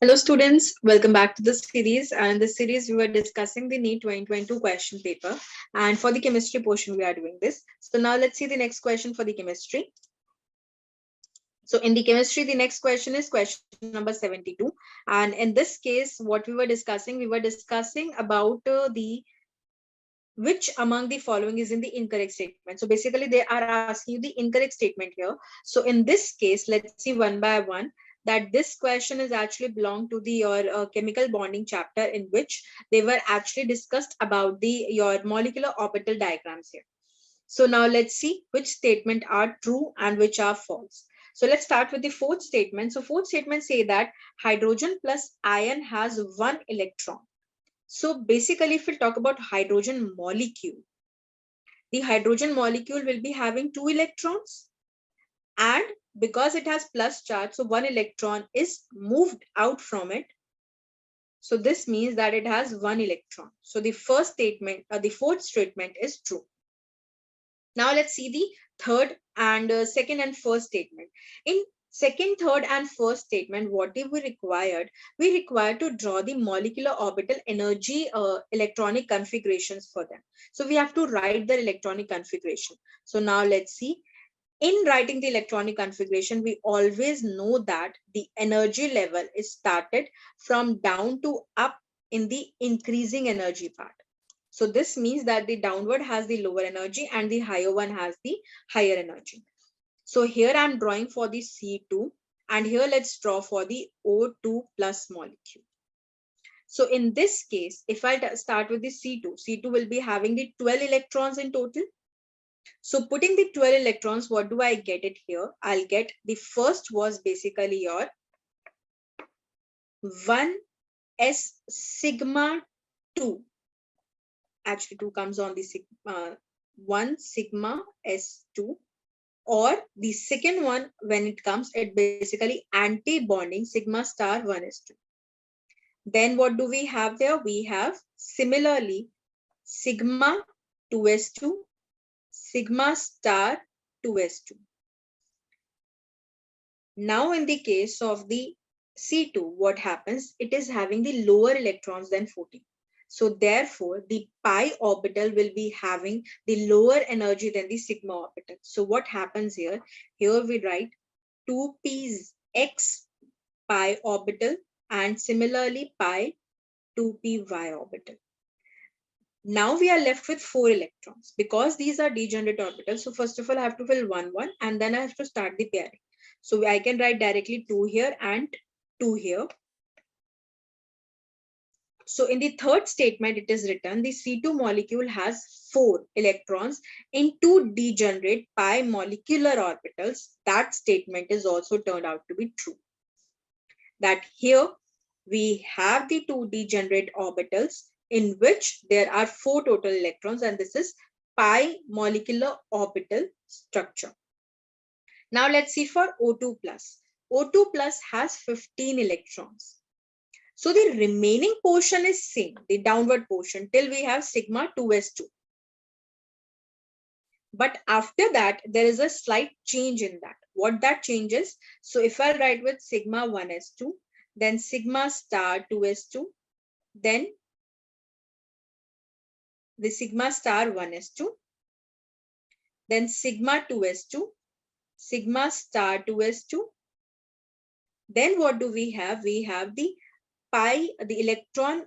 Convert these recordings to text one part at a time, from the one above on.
Hello students, welcome back to the series. And in this series we were discussing the NEET 2022 question paper, and for the chemistry portion we are doing this. So now let's see the next question for the chemistry. So in the chemistry, the next question is question number 72, and in this case what we were discussing about the which among the following is in the incorrect statement. So basically they are asking you the incorrect statement here. So in this case, let's see one by one that this question is actually belong to the your chemical bonding chapter, in which they were actually discussed about the your molecular orbital diagrams here. So now let's see which statement are true and which are false. So let's start with the fourth statement. So fourth statement say that hydrogen plus iron has one electron. So basically, if we talk about hydrogen molecule, the hydrogen molecule will be having two electrons, and because it has plus charge, so one electron is moved out from it. So this means that it has one electron. So the first statement or the fourth statement is true. Now let's see the third and second and first statement. In second, third, and first statement, what we required? We require to draw the molecular orbital energy electronic configurations for them. So we have to write the electronic configuration. So now let's see. In writing the electronic configuration, we always know that the energy level is started from down to up in the increasing energy part. So this means that the downward has the lower energy and the higher one has the higher energy. So here I'm drawing for the C2, and here let's draw for the O2 plus molecule. So in this case, if I start with the C2 will be having the 12 electrons in total. So putting the 12 electrons, what do I get it here? I'll get the first was basically your 1s sigma 2. Actually 2 comes on the sigma 1 sigma s2, or the second one when it comes, it basically anti-bonding sigma star 1s2. Then what do we have there? We have similarly sigma 2s2, sigma star 2s2. Now in the case of the C2, what happens? It is having the lower electrons than 14. So therefore, the pi orbital will be having the lower energy than the sigma orbital. So what happens here? Here we write 2p's x pi orbital and similarly pi 2p y orbital. Now we are left with 4 electrons because these are degenerate orbitals. So first of all, I have to fill 1, 1, and then I have to start the pairing. So I can write directly 2 here and 2 here. So in the third statement, it is written the C2 molecule has 4 electrons in 2 degenerate pi molecular orbitals. That statement is also turned out to be true. That here we have the 2 degenerate orbitals in which there are 4 total electrons, and this is pi molecular orbital structure. Now let's see for O2 plus. O2 plus has 15 electrons. So the remaining portion is same, the downward portion, till we have sigma 2s2. But after that, there is a slight change in that. What that changes? So if I write with sigma 1s2, then sigma star 2s2, then the sigma star 1s2, then sigma 2s2, sigma star 2s2. Then what do we have? We have the pi, the electron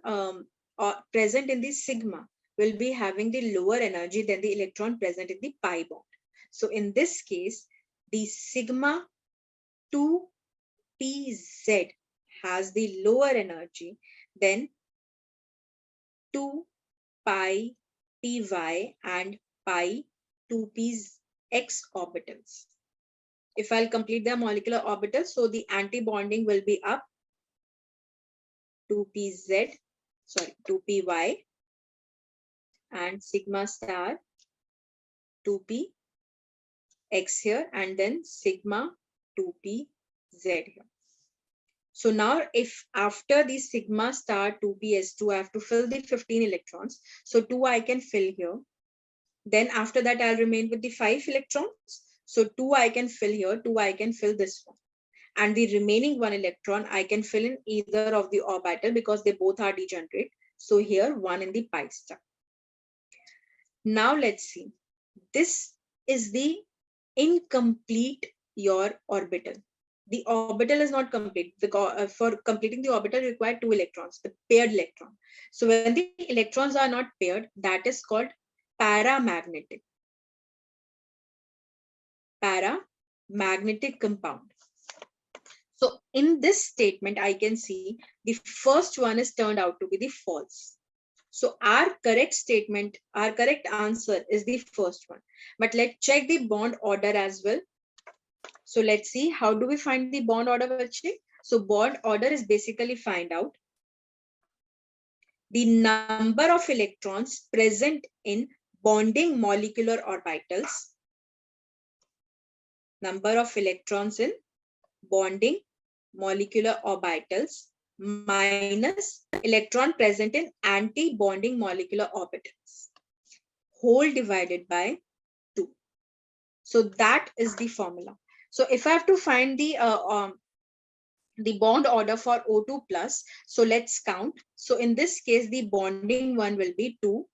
present in the sigma will be having the lower energy than the electron present in the pi bond. So in this case, the sigma 2pz has the lower energy than 2 pi py and pi 2p's x orbitals. If I'll complete the molecular orbitals, so the anti-bonding will be up 2pz, sorry, 2py and sigma star 2p x here, and then sigma 2p z here. So now if after the sigma star 2p s2, I have to fill the 15 electrons. So 2 I can fill here. Then after that, I'll remain with the 5 electrons. So 2 I can fill here, 2 I can fill this one. and the remaining one electron I can fill in either of the orbital because they both are degenerate. So here 1 in the pi star. Now let's see. This is the incomplete your orbital. The orbital is not complete. For completing the orbital, you require 2 electrons, the paired electron. So when the electrons are not paired, that is called paramagnetic. Paramagnetic compound. So in this statement, I can see the first one is turned out to be the false. So our correct statement, our correct answer is the first one. But let's check the bond order as well. So let's see, how do we find the bond order, Vachi? So bond order is basically find out the number of electrons present in bonding molecular orbitals. Number of electrons in bonding molecular orbitals minus electron present in anti-bonding molecular orbitals, whole divided by 2. So that is the formula. So if I have to find the bond order for O2 plus, so let's count. So in this case, the bonding one will be 2,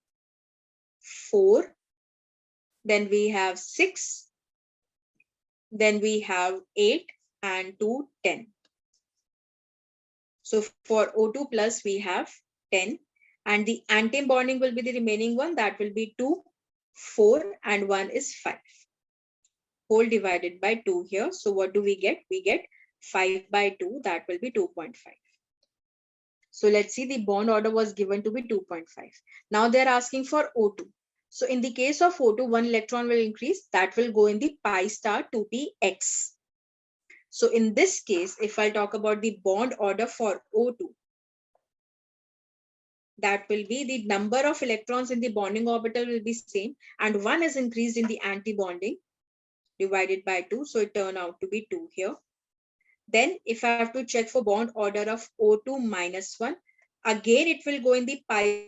4, then we have 6, then we have 8, and 2, 10. So for O2 plus, we have 10, and the anti-bonding will be the remaining one, that will be 2, 4, and 1 is 5. Whole divided by 2 here. So what do we get? We get 5 by 2, that will be 2.5. So let's see, the bond order was given to be 2.5. Now they're asking for O2. So in the case of O2, 1 electron will increase, that will go in the pi star 2px. So in this case, if I talk about the bond order for O2, that will be the number of electrons in the bonding orbital will be same, and 1 is increased in the anti-bonding divided by 2. So it turned out to be 2 here. Then if I have to check for bond order of O2 minus 1, again it will go in the pi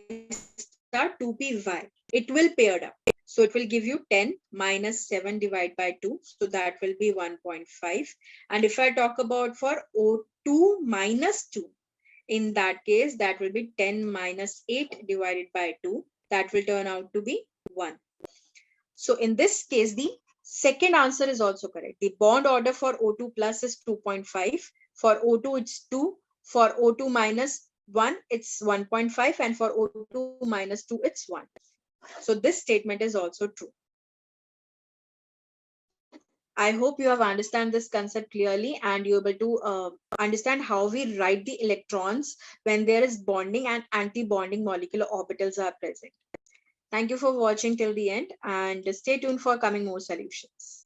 star 2py. It will paired up. So it will give you 10 minus 7 divided by 2. So that will be 1.5. And if I talk about for O2 minus 2, in that case, that will be 10 minus 8 divided by 2. That will turn out to be 1. So in this case, the second answer is also correct. The bond order for O2 plus is 2.5. For O2, it's 2. For O2 minus 1, it's 1.5. And for O2 minus 2, it's 1. So this statement is also true. I hope you have understand this concept clearly and you're able to understand how we write the electrons when there is bonding and anti-bonding molecular orbitals are present. Thank you for watching till the end and stay tuned for coming more solutions.